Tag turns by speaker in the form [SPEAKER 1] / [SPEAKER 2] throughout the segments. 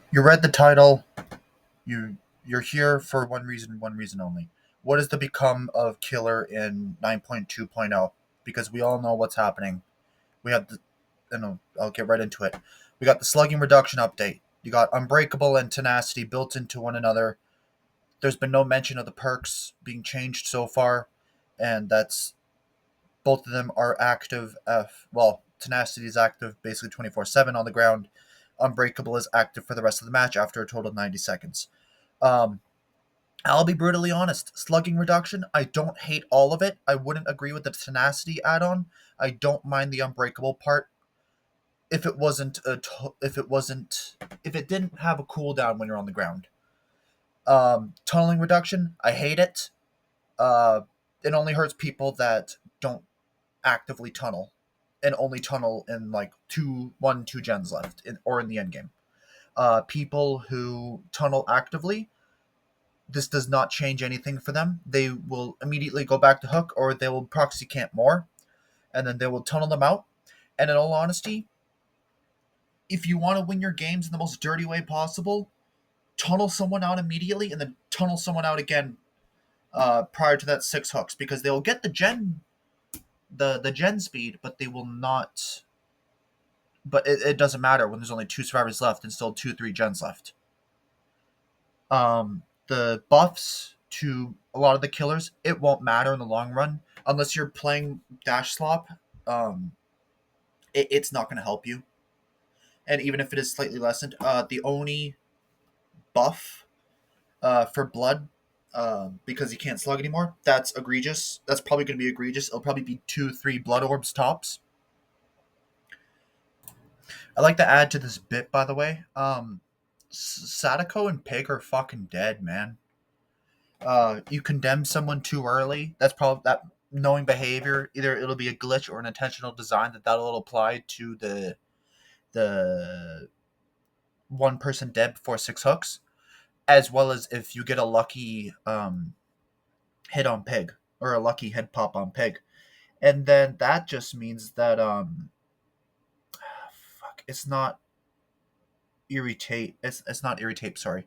[SPEAKER 1] You read the title. You're here for one reason only. What is the become of Killer in 9.2.0? Because we all know what's happening. We have the, I'll get right into it. We got the slugging reduction update. You got Unbreakable and Tenacity built into one another. There's been no mention of the perks being changed so far, and that's both of them are active. Well, Tenacity is active basically 24/7 on the ground. Unbreakable is active for the rest of the match after a total of 90 seconds. Um, I'll be brutally honest. Slugging reduction, I don't hate all of it. I wouldn't agree with the Tenacity add-on. I don't mind the Unbreakable part if it wasn't if it didn't have a cooldown when you're on the ground. Tunneling reduction, I hate it. Uh, it only hurts people that don't actively tunnel and only tunnel in like two gens left or in the end game. People who tunnel actively, this does not change anything for them. They will immediately go back to hook or they will proxy camp more and then they will tunnel them out. And in all honesty, if you want to win your games in the most dirty way possible, tunnel someone out immediately and then tunnel someone out again prior to that six hooks because they will get the gen speed, but they will not. But it doesn't matter when there's only two survivors left and still 2-3 gens left. The buffs to a lot of the killers, it won't matter in the long run unless you're playing dash slop. Um, it's not going to help you, and even if it is slightly lessened, the Oni buff for blood, because he can't slug anymore, that's egregious. That's probably going to be egregious. It'll probably be 2-3 blood orbs tops. I'd like to add to this bit, by the way. Sadako and Pig are fucking dead, man. You condemn someone too early. That's probably that knowing behavior. Either it'll be a glitch or an intentional design that'll apply to the one person dead before six hooks, as well as if you get a lucky hit on Pig or a lucky head pop on Pig, and then that just means that fuck, it's not irritate. It's not irritate. Sorry.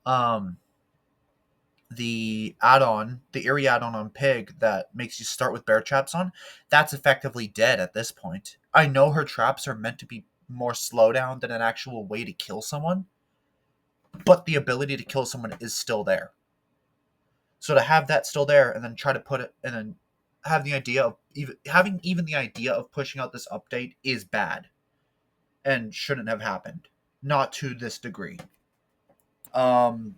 [SPEAKER 1] Um, the add-on, the Eerie add-on on Pig that makes you start with bear traps on, that's effectively dead at this point. I know her traps are meant to be more slowdown than an actual way to kill someone, but the ability to kill someone is still there. So to have that still there and then try to put it and then have the idea of even the idea of pushing out this update is bad and shouldn't have happened. Not to this degree. Um,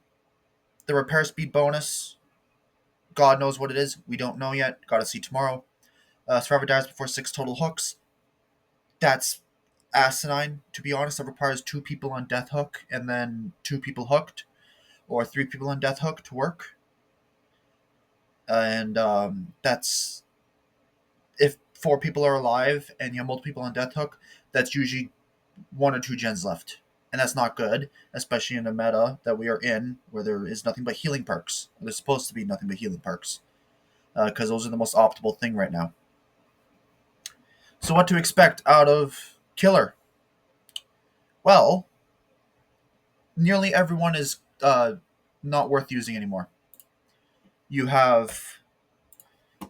[SPEAKER 1] the repair speed bonus, God knows what it is. We don't know yet. Got to see tomorrow. Survivor dies before six total hooks. That's asinine, to be honest. That requires two people on death hook and then two people hooked, or three people on death hook to work. And that's if four people are alive and you have multiple people on death hook. That's usually one or two gens left, and that's not good, especially in a meta that we are in where there is nothing but healing perks. There's supposed to be nothing but healing perks because those are the most optimal thing right now. So what to expect out of Killer? Well, nearly everyone is not worth using anymore. You have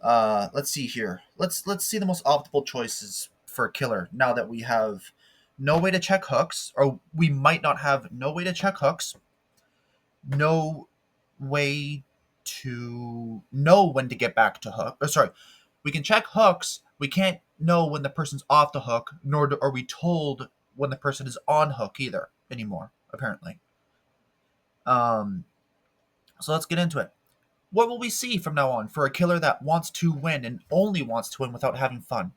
[SPEAKER 1] let's see here. Let's see the most optimal choices for Killer now that we have no way to check hooks, or we might not have no way to check hooks, no way to know when to get back to hook. Or sorry, we can check hooks. We can't know when the person's off the hook, nor are we told when the person is on hook either anymore. Apparently. Um, so let's get into it. What will we see from now on for a killer that wants to win and only wants to win without having fun?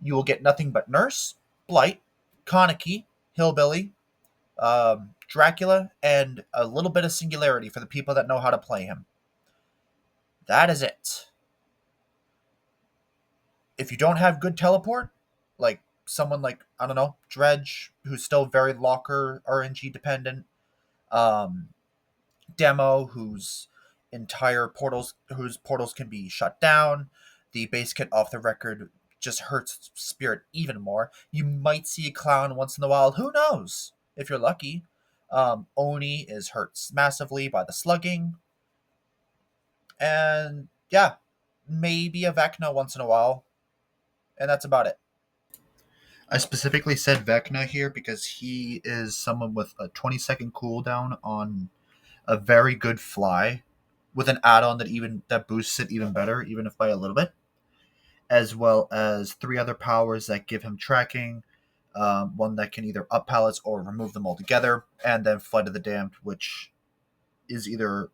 [SPEAKER 1] You will get nothing but Nurse, Blight, Kaneki, Hillbilly, Dracula, and a little bit of Singularity for the people that know how to play him. That is it. If you don't have good teleport, like someone like, I don't know, Dredge, who's still very locker RNG dependent, um, Demo, whose portals can be shut down. The base kit off the record just hurts Spirit even more. You might see a clown once in a while. Who knows? If you're lucky. Oni is hurt massively by the slugging. And yeah, maybe a Vecna once in a while. And that's about it. I specifically said Vecna here because he is someone with a 20-second cooldown on a very good fly, with an add-on that boosts it even better, even if by a little bit, as well as three other powers that give him tracking, one that can either up pallets or remove them altogether, and then Flight of the Damned, which is either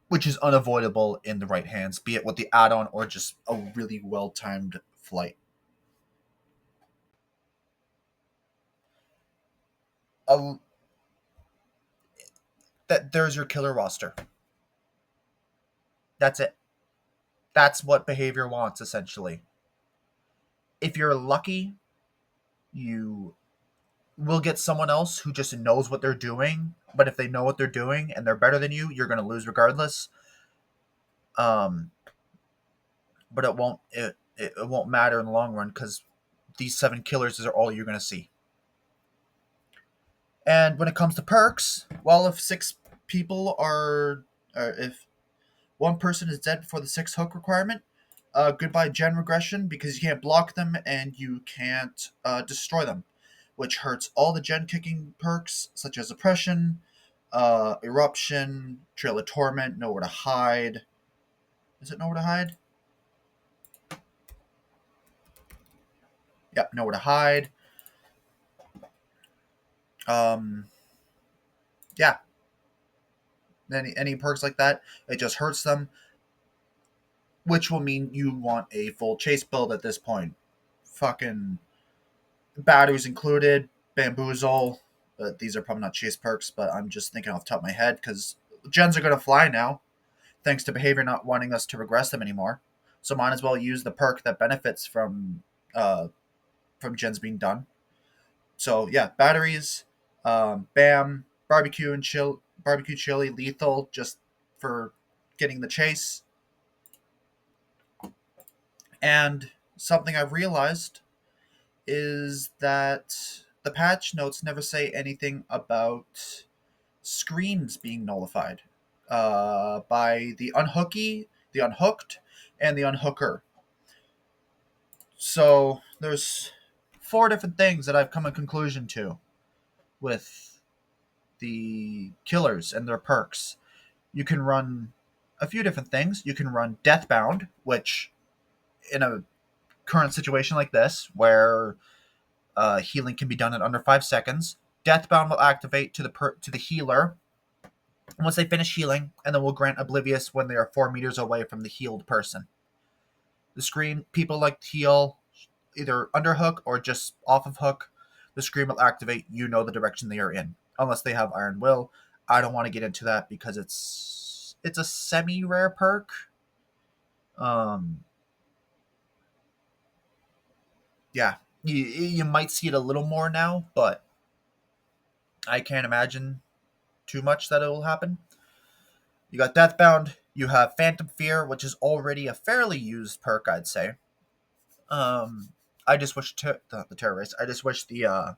[SPEAKER 1] which is unavoidable in the right hands, be it with the add-on or just a really well-timed flight. A, that there's your killer roster. That's it. That's what behavior wants, essentially. If you're lucky, you will get someone else who just knows what they're doing. But if they know what they're doing and they're better than you, you're going to lose regardless. Um, but it won't matter in the long run because these 7 killers are all you're going to see. And when it comes to perks, well, if 6 people if one person is dead before the 6 hook requirement, goodbye gen regression because you can't block them and you can't destroy them, which hurts all the gen kicking perks such as oppression, eruption, trail of torment, nowhere to hide. Is it nowhere to hide? Yep, nowhere to hide. Yeah. Any perks like that, it just hurts them, which will mean you want a full chase build at this point. Fucking batteries included, bamboozle. These are probably not chase perks, but I'm just thinking off the top of my head because gens are going to fly now, thanks to behavior not wanting us to regress them anymore. So might as well use the perk that benefits from gens being done. So yeah, batteries, bam, barbecue chili, lethal, just for getting the chase. And something I've realized is that the patch notes never say anything about screams being nullified by the unhooky, the unhooked, and the unhooker. So there's 4 different things that I've come a conclusion to with the killers and their perks. You can run a few different things. You can run Deathbound, which in a current situation like this, where healing can be done in under 5 seconds, Deathbound will activate to the healer once they finish healing, and then will grant Oblivious when they are 4 meters away from the healed person. The screen, people like to heal either under hook or just off of hook. The screen will activate, you know the direction they are in, unless they have Iron Will. I don't want to get into that because it's a semi-rare perk. Yeah, you might see it a little more now, but I can't imagine too much that it will happen. You got Deathbound. You have Phantom Fear, which is already a fairly used perk, I'd say. I just wish the terrorist. I just wish the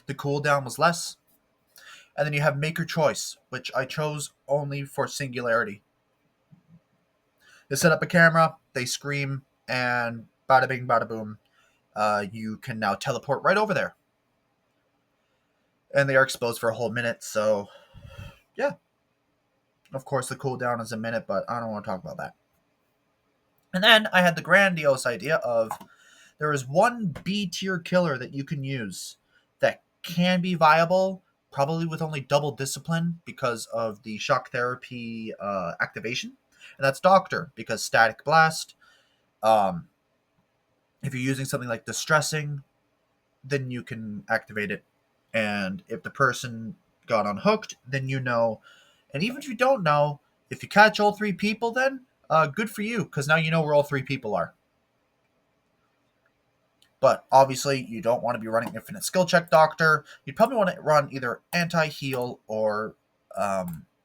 [SPEAKER 1] cooldown was less. And then you have Make Your Choice, which I chose only for Singularity. They set up a camera, they scream, and bada bing, bada boom. You can now teleport right over there. And they are exposed for a whole minute, so yeah. Of course, the cooldown is a minute, but I don't want to talk about that. And then I had the grandiose idea of there is one B tier killer that you can use that can be viable, probably with only double discipline because of the shock therapy activation, and that's Doctor, because Static Blast. Um, if you're using something like Distressing, then you can activate it, and if the person got unhooked, then you know. And even if you don't know, if you catch all 3 people, then good for you, because now you know where all 3 people are. But obviously, you don't want to be running Infinite Skill Check Doctor. You'd probably want to run either Anti-Heal or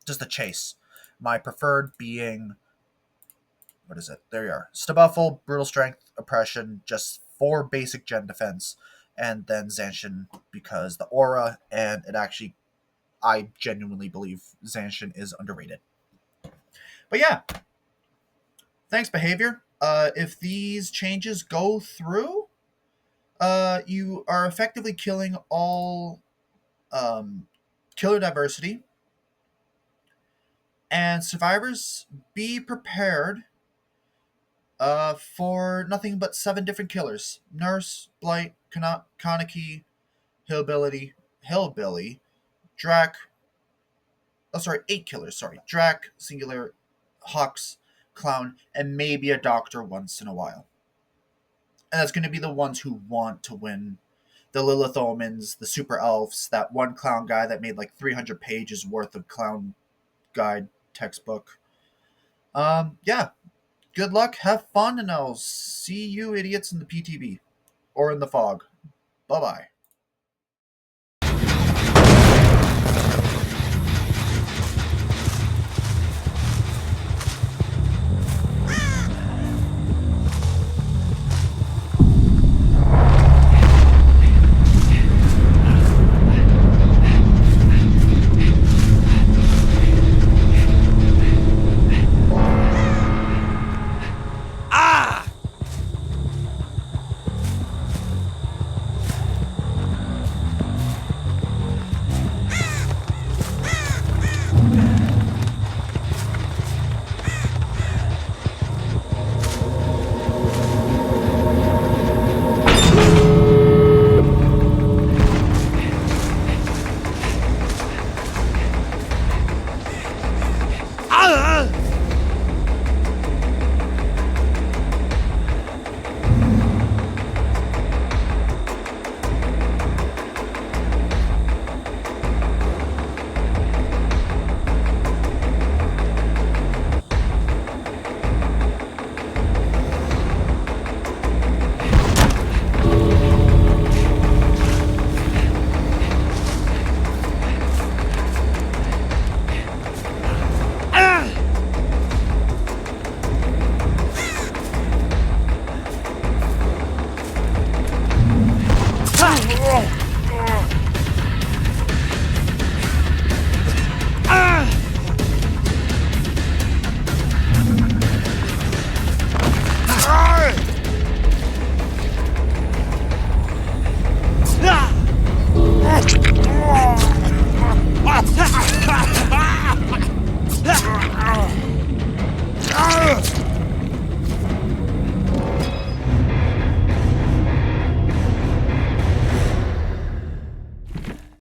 [SPEAKER 1] just a Chase. My preferred being, what is it? There you are. Stabuffle, Brutal Strength, Oppression, just 4 basic gen defense. and then Zanshin because the aura, and it actually, I genuinely believe Zanshin is underrated. But yeah, thanks, behavior. If these changes go through, you are effectively killing all killer diversity. And survivors, be prepared for nothing but 7 different killers: Nurse, Blight, Kaneki, Hillbilly, Drac. Oh, sorry, 8 killers. Sorry, Drac, Singular, Hux, Clown, and maybe a Doctor once in a while. And that's going to be the ones who want to win. The Lilith Omens, the Super Elves, that one clown guy that made like 300 pages worth of clown guide textbook. Yeah. Good luck, have fun, and I'll see you idiots in the PTB. Or in the fog. Bye bye.
[SPEAKER 2] Ah!